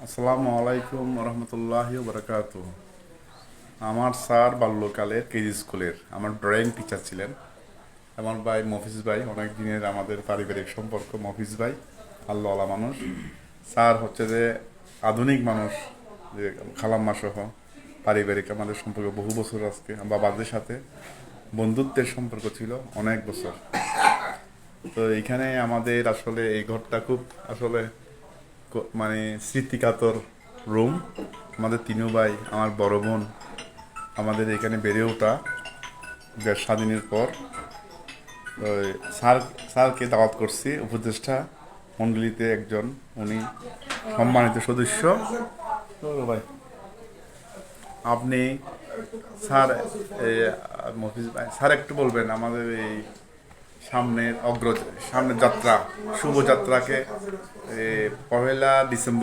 আসসালামু আলাইকুম রহমতুল্লাহি বারাকাতু। আমার স্যার বাল্যকালের কেজি স্কুলের আমার ড্রয়িং টিচার ছিলেন। আমার ভাই মফিজ ভাই, অনেক দিনের আমাদের পারিবারিক সম্পর্ক। মফিজ ভাই আল্লাহওয়ালা মানুষ। স্যার হচ্ছে যে আধুনিক মানুষ, যে খালাম্মা সহ পারিবারিক আমাদের সম্পর্ক বহু বছর। আজকে বাবাদের সাথে বন্ধুত্বের সম্পর্ক ছিল অনেক বছর। তো এইখানে আমাদের আসলে এই ঘরটা খুব আসলে মানে স্মৃতিকাতর রুম। আমাদের তিনু ভাই, আমার বড় বোন, আমাদের এখানে বেড়ে ওঠা দেশ স্বাধীনের পর। তো স্যার স্যারকে দাওয়াত করছি, উপদেষ্টা মণ্ডলীতে একজন, উনি সম্মানিত সদস্য। তো ভাই আপনি স্যার, এই মফিজ ভাই, স্যার একটু বলবেন আমাদের এই সামনের যাত্রা, শুভযাত্রাকে, পহেলা ডিসেম্বর